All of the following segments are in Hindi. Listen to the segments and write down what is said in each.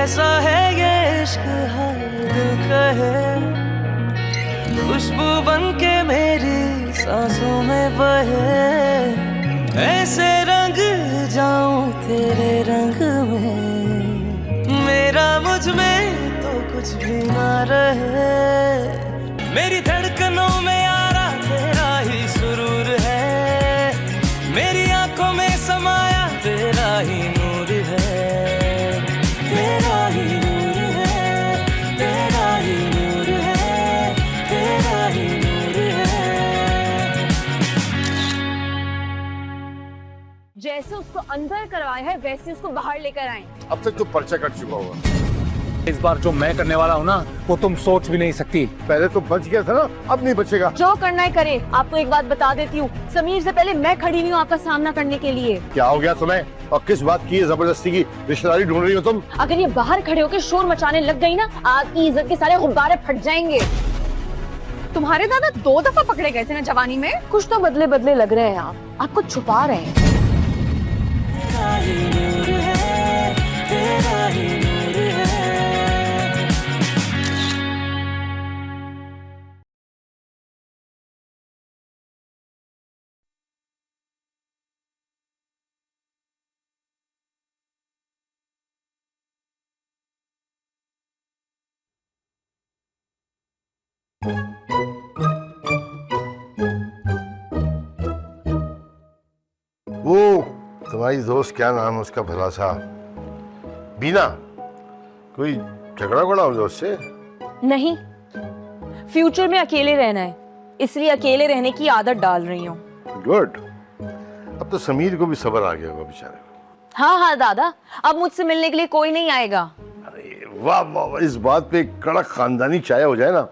कैसा है ये इश्क हर दिल कहे, खुशबू बन के मेरी सांसों में बहे, ऐसे रंग जाऊं तेरे रंग में, मेरा मुझ में तो कुछ भी ना रहे, मेरी धड़कनों में यारा तेरा ही सुरूर है, मेरी आंखों में समाया तेरा ही नूर है, तेरा ही नूर है, तेरा ही नूर है, तेरा ही नूर है। जैसे उसको अंदर करवाए हैं वैसे उसको बाहर लेकर आए। अब तक तो पर्चा कट चुका होगा। इस बार जो मैं करने वाला हूँ ना वो तुम सोच भी नहीं सकती। पहले तो बच गया था ना, अब नहीं बचेगा। जो करना है करे। आपको एक बात बता देती हूँ, समीर से पहले मैं खड़ी हुई हूँ आपका सामना करने के लिए। क्या हो गया तुम्हें और किस बात की जबरदस्ती की रिश्तेदारी ढूंढ रही हो तुम? अगर ये बाहर खड़े होकर शोर मचाने लग गई ना, आपकी इज्जत के सारे गुब्बारे फट जाएंगे। तुम्हारे दादा 2 दफा पकड़े गए थे ना जवानी में। कुछ तो बदले बदले लग रहे हैं आप कुछ छुपा रहे हैं। तेरा ही नूर है, तेरा ही नूर है। वो तुम्हारी दोस्त, क्या नाम है उसका भला सा? बीना। कोई झगड़ा वगड़ा हो गया उससे? नहीं, फ्यूचर में अकेले रहना है, इसलिए अकेले रहने की आदत डाल रही हूँ। गुड। अब तो समीर को भी सब्र आ गया होगा बेचारे को। हाँ हाँ दादा, अब मुझसे मिलने के लिए कोई नहीं आएगा। अरे वाह वाह वाह, इस बात पे कड़क खानदानी चाय हो जाए ना,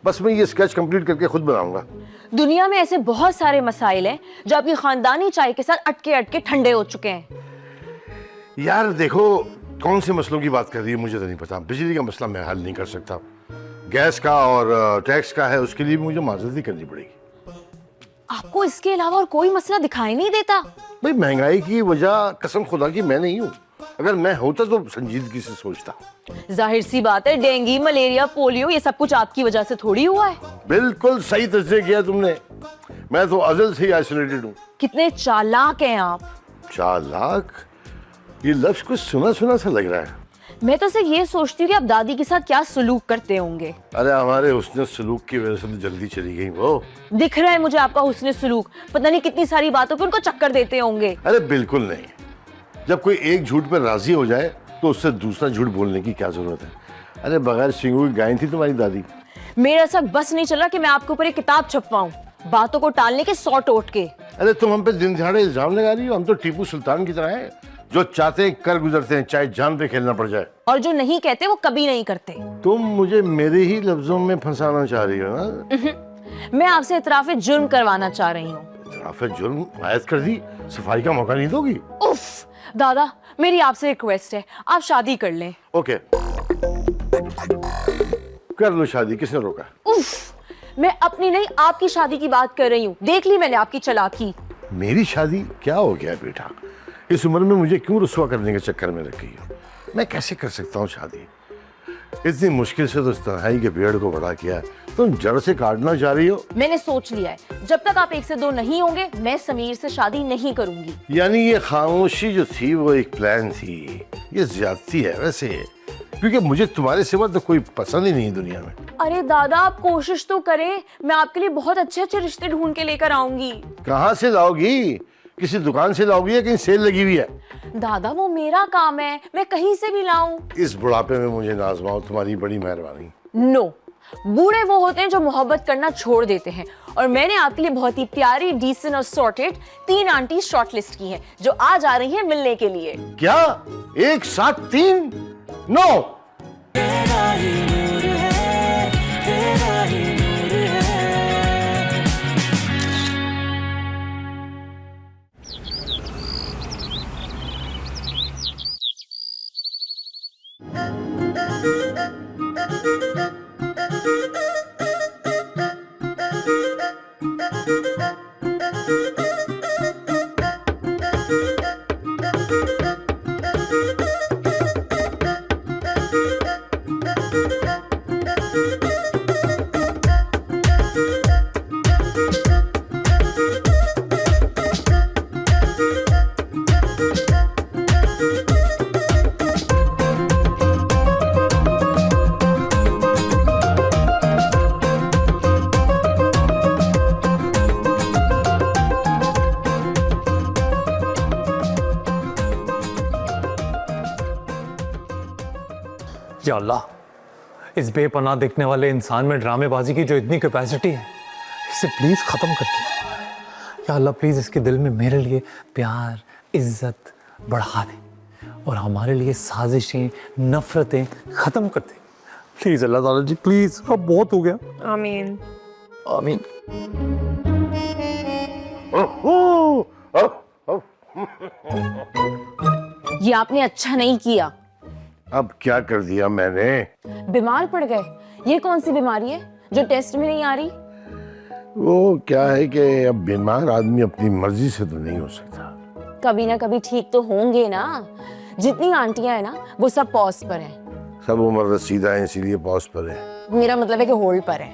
बस मैं ये स्केच कंप्लीट करके खुद बनाऊंगा। दुनिया में ऐसे बहुत सारे मसाइल हैं जो आपकी खानदानी चाय के साथ अटके अटके ठंडे हो चुके हैं। यार देखो, कौन से मसलों की बात कर रही है मुझे तो नहीं पता। बिजली का मसला मैं हल नहीं कर सकता, गैस का और टैक्स का है, उसके लिए भी मुझे माजरत करनी पड़ेगी। आपको इसके अलावा और कोई मसला दिखाई नहीं देता? भाई महंगाई की वजह कसम खुदा की मैं नहीं हूँ, अगर मैं होता तो संजीदगी से सोचता। जाहिर सी बात है, डेंगू, मलेरिया, पोलियो ये सब कुछ आपकी वजह से थोड़ी हुआ है। बिल्कुल सही तस्दीक किया तुमने, मैं तो अज़ल से ही आइसोलेटेड हूँ। कितने चालाक हैं आप। चालाक? ये लफ्ज कुछ सुना सुना सा लग रहा है। मैं तो सिर्फ ये सोचती हूँ कि आप दादी के साथ क्या सलूक करते होंगे। अरे हमारे हुस्न सलूक की वजह से तो जल्दी चली गई वो। दिख रहा है मुझे आपका हुस्न सलूक, पता नहीं कितनी सारी बातों पे उनको चक्कर देते होंगे। अरे बिल्कुल नहीं, जब कोई एक झूठ पर राजी हो जाए तो उससे दूसरा झूठ बोलने की क्या जरूरत है। अरे बगैर सींगों की गाय थी तुम्हारी दादी। मेरा सब बस नहीं चला कि मैं आपके ऊपर एक किताब छपवाऊं, बातों को टालने के 100 टोटके। अरे तुम हम पे दिन दिहाड़े इल्जाम लगा रही हो, हम तो टीपू सुल्तान की तरह हैं, जो चाहते हैं कर गुजरते हैं, चाहे जान पे खेलना पड़ जाए। और जो नहीं कहते वो कभी नहीं करते। तुम मुझे मेरे ही लफ्जों में फंसाना चाह रही हो ना? मैं आपसे इतराफ़े जुर्म करवाना चाह रही हूँ। इतराफ़े जुर्म आयत कर दी, सफाई का मौका नहीं दोगी? उफ दादा, मेरी आपसे रिक्वेस्ट है, आप शादी कर लें। ओके, कर लो शादी, किसने रोका? उफ, मैं अपनी नहीं आपकी शादी की बात कर रही हूँ। देख ली मैंने आपकी चालाकी। मेरी शादी? क्या हो गया बेटा, इस उम्र में मुझे क्यों रुस्वा करने के चक्कर में लग गई हो? मैं कैसे कर सकता हूँ शादी? इतनी मुश्किल से तो इस तन्हाई के पेड़ को बड़ा किया, तुम जड़ से काटना चाह रही हो? मैंने सोच लिया है, जब तक आप 1 से 2 नहीं होंगे मैं समीर से शादी नहीं करूंगी। यानी ये खामोशी जो थी वो एक प्लान थी। ये ज्यादती है वैसे, क्योंकि मुझे तुम्हारे सिवा तो कोई पसंद ही नहीं दुनिया में। अरे दादा, आप कोशिश तो करें, मैं आपके लिए बहुत अच्छे अच्छे रिश्ते ढूंढ के लेकर आऊंगी। कहाँ से लाओगी? किसी दुकान से लाओगी या कहीं सेल लगी हुई है? दादा वो मेरा काम है, मैं कहीं से भी लाऊं। इस बुढ़ापे में मुझे नाज़माओ, तुम्हारी बड़ी मेहरबानी। नो, बूढ़े वो होते हैं जो मोहब्बत करना छोड़ देते हैं, और मैंने आपके लिए बहुत ही प्यारी, डिसेंट और सॉर्टेड 3 आंटी शॉर्टलिस्ट की हैं जो आज आ रही हैं मिलने के लिए। क्या एक साथ 3? नो। तेरा ही नूर है, तेरा ही नूर है। या अल्लाह, इस बेपनाह दिखने वाले इंसान में ड्रामेबाजी की जो इतनी कैपेसिटी है, इसे प्लीज खत्म कर दे। या अल्लाह प्लीज इसके दिल में मेरे लिए प्यार, इज्जत बढ़ा दे और हमारे लिए साजिशें, नफरतें खत्म कर दे। प्लीज अल्लाह ताला जी, प्लीज, अब बहुत हो गया। आमीन। आमीन। ये आपने अच्छा नहीं किया। अब क्या कर दिया मैंने? बीमार पड़ गए। ये कौन सी बीमारी है जो टेस्ट में नहीं आ रही? वो क्या है कि अब बीमार आदमी अपनी मर्जी से तो नहीं हो सकता। कभी ना कभी ठीक तो होंगे ना। जितनी आंटियां हैं ना वो सब पॉज पर हैं। सब उम्र रसीदा है इसीलिए पॉज पर है। मेरा मतलब है कि होल्ड पर है।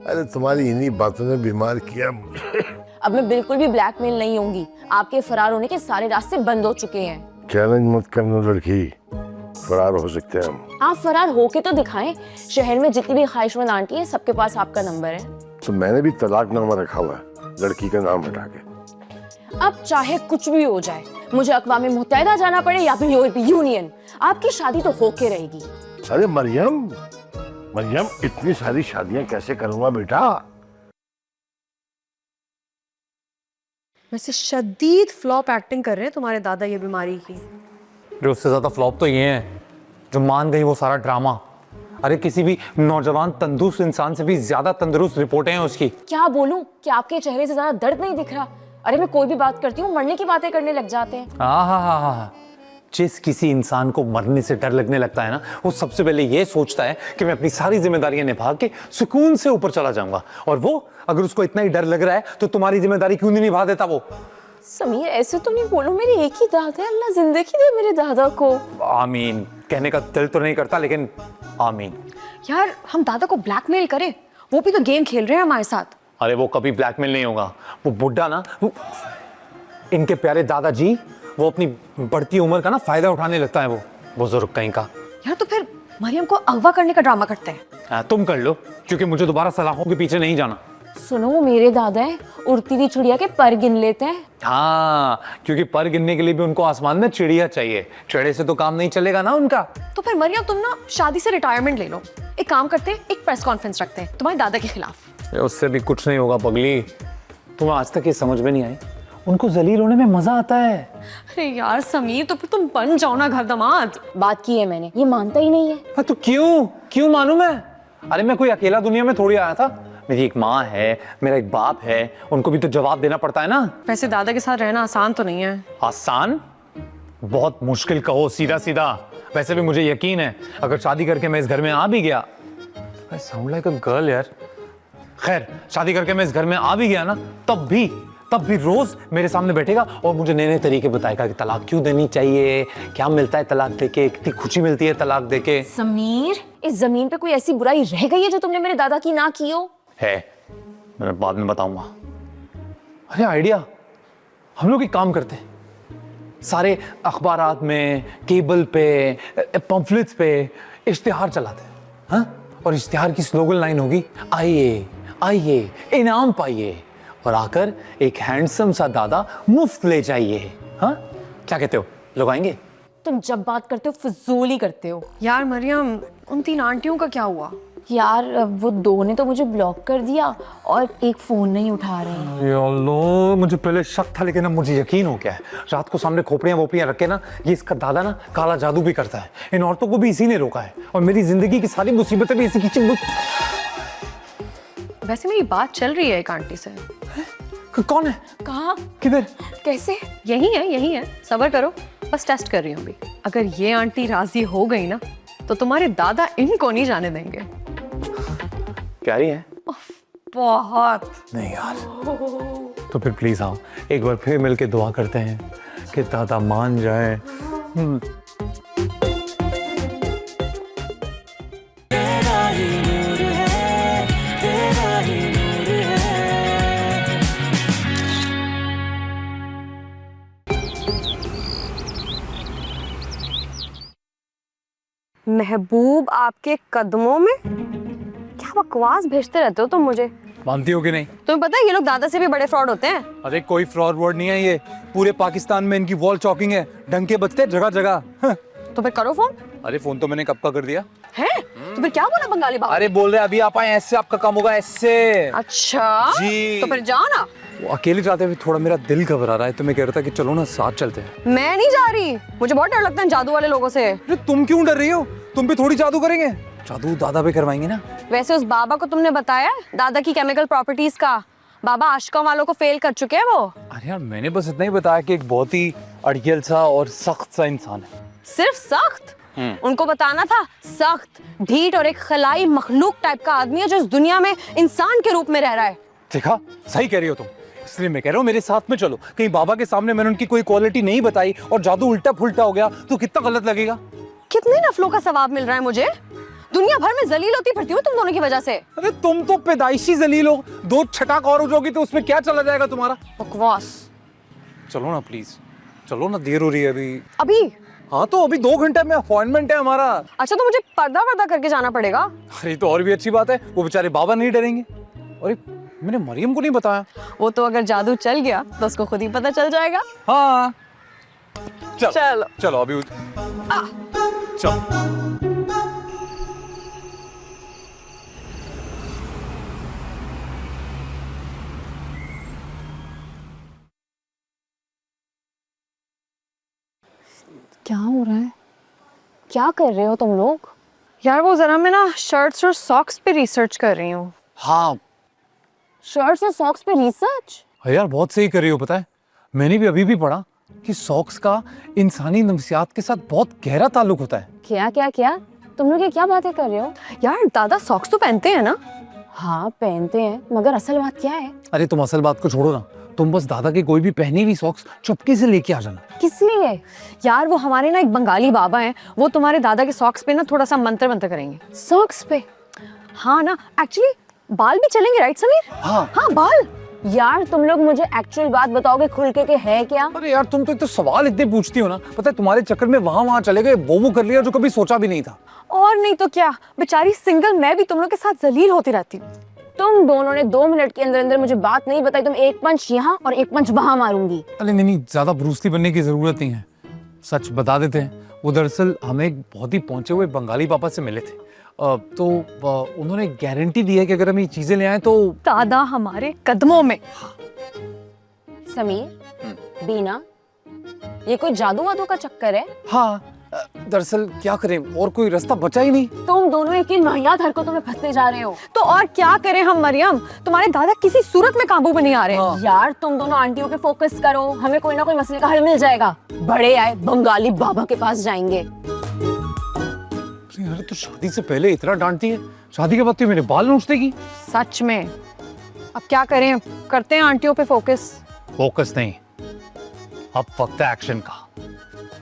अरे तुम्हारी इन्हीं बातों ने बीमार किया मुझे। अब मैं बिल्कुल भी ब्लैकमेल नहीं होंगी। आपके फरार होने के सारे रास्ते बंद हो चुके हैं। चैलेंज मत करना लड़की, फरार हो सकते हैं हम। आप फरार होके तो दिखाएं। शहर में जितनी भी ख्वाहिशमंद आंटी है सबके पास आपका नंबर है। तो मैंने भी तलाकनामा रखा हुआ है लड़की का नाम हटा के। अब चाहे कुछ भी हो जाए, मुझे अक़वाम मुत्तहिदा जाना पड़े या फिर यूरोपीय यूनियन, आपकी शादी तो होके रहेगी। अरे मरियम, मरियम इतनी सारी शादियां कैसे करूंगा बेटा? वैसे शदीद फ्लॉप एक्टिंग कर रहे हैं तुम्हारे दादा ये बीमारी की। अरे उससे ज्यादा फ्लॉप तो ये है जो मान गई वो सारा ड्रामा। अरे किसी भी नौजवान तंदुरुस्त इंसान से भी ज्यादा तंदुरुस्त रिपोर्टें हैं उसकी। क्या बोलूं कि आपके चेहरे से ज्यादा दर्द नहीं दिख रहा? अरे मैं कोई भी बात करती हूँ मरने की बातें करने लग जाते हैं। हाँ, जिस किसी इंसान को मरने से डर लगने लगता है ना, वो सबसे पहले ये सोचता है कि मैं अपनी सारी जिम्मेदारियां निभा के सुकून से ऊपर चला जाऊंगा। और वो अगर उसको इतना ही डर लग रहा है तो तुम्हारी जिम्मेदारी क्यों नहीं निभा देता वो? समीर ऐसे तो नहीं बोलो, मेरे एक ही दादा है। अल्लाह जिंदगी दे मेरे दादा को। आमीन कहने का दिल तो नहीं करता, लेकिन आमीन। यार हम दादा को ब्लैकमेल करें? वो भी तो गेम खेल रहे हैं हमारे साथ। अरे वो कभी ब्लैकमेल नहीं होगा। वो बुड्ढा ना, इनके प्यारे दादाजी, वो अपनी बढ़ती उम्र का ना फायदा उठाने लगता है वो बुजुर्ग कहीं का। यार तो फिर मरियम को अगवा करने का ड्रामा करते हैं। तुम कर लो, क्योंकि मुझे दोबारा सलाखों के पीछे नहीं जाना। सुनो, वो मेरे दादा है, उड़ती हुई चिड़िया के पर गिन लेते हैं। हाँ, क्योंकि पर गिनने के लिए भी उनको आसमान में चिड़िया चाहिए। चिड़े से तो काम नहीं चलेगा ना उनका। तो फिर मरियम तुम ना शादी से रिटायरमेंट ले लो। एक काम करते हैं, एक प्रेस कॉन्फ्रेंस रखते हैं तुम्हारे दादा के खिलाफ। उससे भी कुछ नहीं होगा पगली। तुम्हें आज तक ये समझ में नहीं आई, उनको जलील होने में मजा आता है। अरे यार समीर, तो फिर तुम बन जाओ ना घर दामाद। बात की है मैंने, ये मानता ही नहीं है। तो क्यों मानूं मैं? अरे मैं कोई अकेला दुनिया में थोड़ी आया था। मेरी एक माँ है, मेरा एक बाप है, उनको भी तो जवाब देना पड़ता है ना। वैसे दादा के साथ रहना आसान तो नहीं है। आसान? बहुत मुश्किल कहो, सीधा सीधा। वैसे भी मुझे यकीन है अगर शादी करके मैं इस घर में आ भी गया, I sound like a girl यार। खैर, शादी करके मैं इस घर में आ भी गया ना, तब भी रोज मेरे सामने बैठेगा और मुझे नए नए तरीके बताएगा कि तलाक क्यों देनी चाहिए, क्या मिलता है तलाक देके, कितनी खुशी मिलती है तलाक देके। समीर, इस जमीन पे कोई ऐसी बुराई रह गई है जो तुमने मेरे दादा की ना की हो? है, मैं बाद में बताऊंगा। अरे आइडिया, हम लोग एक काम करते हैं, सारे अखबारात में, केबल पे, पंफलेट्स पे इश्तिहार चलाते हैं। हाँ? और इश्तिहार की स्लोगन लाइन होगी, आइए इनाम पाइए और आकर एक हैंडसम सा दादा मुफ्त ले जाइए। हाँ, क्या कहते हो, लोग आएंगे? तुम जब बात करते हो फिजूल ही करते हो। यार मरियम, उन 3 आंटियों का क्या हुआ? यार वो 2 ने तो मुझे ब्लॉक कर दिया और एक फोन नहीं उठा रहे हैं। यार मुझे पहले शक था, लेकिन अब मुझे यकीन हो गया है। रात को सामने खोपड़ियां वोपड़ियां रख के ना, ये इसका दादा ना काला जादू भी करता है। इन औरतों को भी इसी ने रोका है और मेरी जिंदगी की सारी मुसीबतें भी इसी की। वैसे मेरी बात चल रही है एक आंटी से। कौन है? कहाँ? किधर? कैसे? यही है, सब्र करो, बस टेस्ट कर रही हूँ अभी। अगर ये आंटी राजी हो गई ना तो तुम्हारे दादा इनको नहीं जाने देंगे। प्यारी है बहुत। नहीं यार, तो फिर प्लीज आओ, एक बार फिर मिलके दुआ करते हैं कि दादा मान जाए। महबूब आपके कदमों में? क्या बकवास भेजते रहते हो तुम मुझे। मानती हो कि नहीं? तुम्हें पता है ये लोग दादा से भी बड़े फ्रॉड होते हैं। अरे कोई फ्रॉड वर्ड नहीं है, ये पूरे पाकिस्तान में इनकी वॉल चॉकिंग है, डंके बजते जगह जगह। तो फिर करो फोन। अरे फोन तो मैंने कब का कर दिया है तो फिर क्या बोला बंगाली बाबा? अरे बोल रहे अभी आप आए, ऐसे आपका काम होगा, ऐसे। अच्छा जी। तो फिर जाओ ना। वो अकेले जाते हुए थोड़ा मेरा दिल घबरा रहा है, तो मैं कह रहा था कि चलो ना साथ चलते हैं। मैं नहीं जा रही, मुझे बहुत डर लगता है जादू वाले लोगों से। अरे तुम क्यों डर रही हो? तुम भी थोड़ी जादू करेंगे। जादू दादा पे करवाएंगे ना। वैसे उस बाबा को तुमने बताया दादा की केमिकल प्रॉपर्टीज का? बाबा आशिकों वालों को फेल कर चुके हैं वो। अरे यार मैंने बस इतना ही बताया कि एक बहुत ही अड़ियल सा और सख्त सा इंसान है। सिर्फ सख्त? उनको बताना था सख्त, ढीठ और एक खलाई मखलूक टाइप का आदमी है जो इस दुनिया में इंसान के रूप में रह रहा है। देखा, सही कह रही हो तुम, इसलिए मैं कह रहा हूँ मेरे साथ में चलो। कहीं बाबा के सामने मैंने उनकी कोई क्वालिटी नहीं बताई और जादू उल्टा फुल्टा हो गया तो कितना गलत लगेगा। कितने नफलों का सवाब मिल रहा है मुझे। दुनिया भर में जलील होती फिरती हूँ तुम दोनों की वजह से। अरे तुम तो पैदाइशी जलील हो, 2 छटाक और हो जाओगी तो उसमें क्या चला जाएगा तुम्हारा। बकवास। चलो ना प्लीज, चलो ना, देर हो रही है अभी। अभी? हाँ तो अभी 2 घंटे में अपॉइंटमेंट है हमारा। अच्छा तो मुझे पर्दा पर्दा करके जाना पड़ेगा? अरे तो और भी अच्छी बात है, वो बेचारे बाबा नहीं डरेंगे। अरे मैंने मरियम को नहीं बताया। वो तो अगर जादू चल गया तो उसको खुद ही पता चल जाएगा। हाँ चलो चलो अभी चलो। क्या हो रहा है? क्या कर रहे हो तुम लोग? यार वो जरा मैं ना शर्ट्स और सॉक्स पे रिसर्च कर रही हूँ। हाँ शर्ट्स और सॉक्स पे रिसर्च? यार बहुत सही कर रही हो। पता है मैंने भी अभी भी पढ़ा कि सॉक्स का इंसानी नफ्सियात के साथ बहुत गहरा ताल्लुक होता है। क्या क्या क्या तुम लोग ये क्या बातें कर रहे हो? यार दादा सॉक्स तो पहनते हैं ना? हाँ पहनते हैं, मगर असल बात क्या है? अरे तुम असल बात को छोड़ो ना, तुम बस दादा के कोई भी पहनी हुई सॉक्स चुपके से लेके आ जाना। किस लिए? यार वो हमारे ना एक बंगाली बाबा हैं, वो तुम्हारे दादा के सॉक्स पे ना थोड़ा सा मंत्र मंत्र करेंगे। सॉक्स पे? हाँ ना, एक्चुअली बाल भी चलेंगे, राइट समीर? हाँ बाल। यार तुम लोग मुझे एक्चुअल बात बताओगे खुल के है क्या? अरे यार तुम तो एक तो सवाल इतने पूछती हो ना, पता है तुम्हारे चक्कर में वहां चले गए, वो कर लिया जो कभी सोचा भी नहीं था। और नहीं तो क्या, बेचारी सिंगल मैं भी तुम लोग के साथ जलील होती रहती हूँ। तुम दोनों ने 2 मिनट के अंदर अंदर मुझे बात नहीं बताई, तुम एक पंच यहाँ और एक पंच वहां मारूंगी। अरे नहीं, ज्यादा ब्रूसली बनने की जरूरत नहीं है, सच बता देते हैं। वो दरअसल हमें एक बहुत ही पहुंचे हुए बंगाली पापा से मिले थे, तो उन्होंने गारंटी दी है कि अगर हम ये चीजें ले आए तो दादा हमारे कदमों में। समीर, बीना, ये कोई जादू वादू का चक्कर है? हाँ दरअसल क्या करें, और कोई रास्ता बचा ही नहीं। तुम दोनों एक इन वाहियात हरकतों में फंसते जा रहे हो। तो और क्या करें हम मरियम, तुम्हारे दादा किसी सूरत में काबू में नहीं आ रहे। हाँ। यार तुम दोनों आंटियों पे फोकस करो, हमें कोई ना कोई मसले का हल मिल जाएगा। बड़े आए बंगाली बाबा के पास जाएंगे। अरे तो शादी से पहले इतना डांटती है, शादी के बाद तो मेरे बाल नोच देगी। सच में, अब क्या करें, करते हैं आंटियों पे फोकस। फोकस नहीं, अब वक्त है एक्शन का।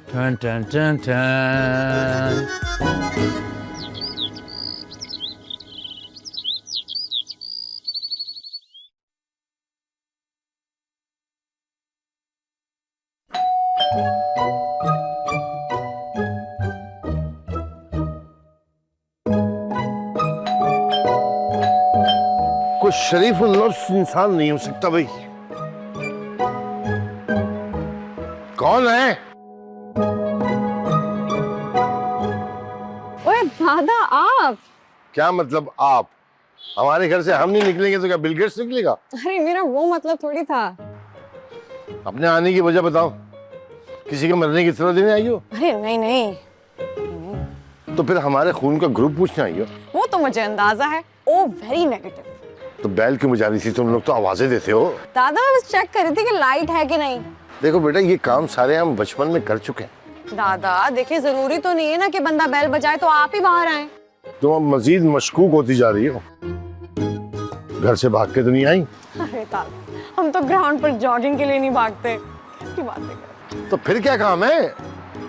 टन टन टन टन। कोई शरीफ और नर्स इंसान नहीं हो सकता भाई। कौन है? ओए दादा आप? क्या मतलब आप? हमारे घर से हम नहीं निकलेंगे तो क्या बिल गेट्स निकलेगा? अरे मेरा वो मतलब थोड़ी था। अपने आने की वजह बताओ, किसी के मरने की तरह देने आई हो? अरे नहीं नहीं, तो फिर हमारे खून का ग्रुप पूछने आई हो? वो तो मुझे अंदाजा है। ओ वेरी नेगेटिव। तो बैल क्यों बजा रही थी? तुम लोग तो आवाजें देते हो। दादा मैं बस चेक कर रही थी कि लाइट है कि नहीं। देखो बेटा, ये काम सारे हम बचपन में कर चुके हैं। दादा देखिए, जरूरी तो नहीं है ना कि बंदा बैल बजाए तो आप ही बाहर आए। तुम अब मजीद मशकूक होती जा रही हो। घर से भाग के तो नहीं आई? अरे दादा, हम तो ग्राउंड पर जॉगिंग के लिए नहीं भागते। कैसी बातें कर। तो फिर क्या काम है?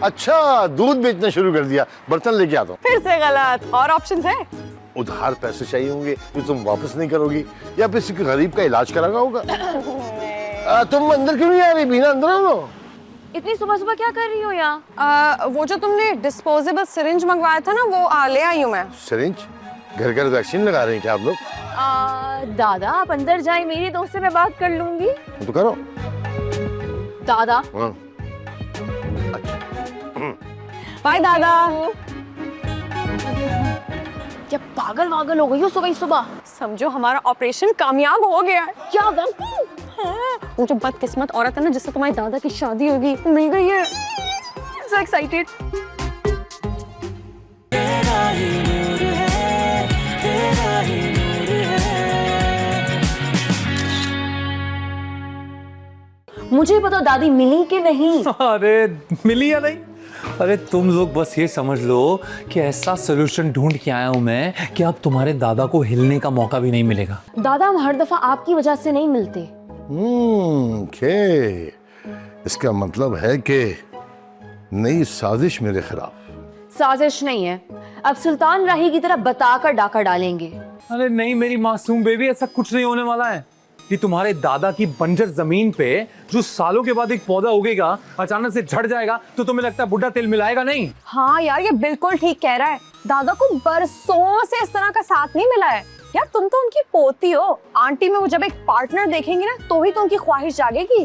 अच्छा, दूध बेचना शुरू कर दिया, बर्तन लेके आता हूँ। फिर से गलत। और ऑप्शंस है? उधार पैसे चाहिए होंगे जो तुम वापस नहीं करोगी, या फिर किसी गरीब का इलाज कराना होगा। तुम अंदर क्यों नहीं आ रही बीना? अंदर आओ। इतनी सुबह सुबह क्या कर रही हो यहाँ? वो जो तुमने डिस्पोजेबल सिरिंज मंगवाया था ना, वो ले आई हूँ मैं। सिरिंज? घर घर वैक्सीन लगा रहे हैं क्या आप लोग? दादा आप अंदर जाए, मेरी दोस्त से मैं बात कर लूंगी। तो करो। दादा हाँ। अच्छा। बाय दादा। क्या पागल वागल हो गई हो सुबह सुबह? समझो हमारा ऑपरेशन कामयाब हो गया है। क्या वो जो बदकिस्मत औरत है ना जिससे तुम्हारी दादा की शादी होगी मिल गई है। So excited। मुझे पता दादी मिली कि नहीं। अरे मिली या नहीं, अरे तुम लोग बस ये समझ लो कि ऐसा सोल्यूशन ढूंढ के आया हूं मैं कि अब तुम्हारे दादा को हिलने का मौका भी नहीं मिलेगा। दादा हम हर दफा आपकी वजह से नहीं मिलते। के इसका मतलब है कि नई साजिश मेरे खिलाफ। साजिश नहीं है, अब सुल्तान राही की तरह बताकर डाका डालेंगे। अरे नहीं मेरी मासूम बेबी, ऐसा कुछ नहीं होने वाला है कि तुम्हारे दादा की बंजर जमीन पे जो सालों के बाद एक पौधा उगेगा अचानक से झड़ जाएगा तो तुम्हें लगता है बुढ़ा तिल मिलाएगा? नहीं। हाँ यार ये बिल्कुल ठीक कह रहा है। दादा को बरसों से इस तरह का साथ नहीं मिला है। यार तुम तो उनकी पोती हो। आंटी में वो जब एक पार्टनर देखेंगे ना तो ही तो उनकी ख्वाहिश जागेगी।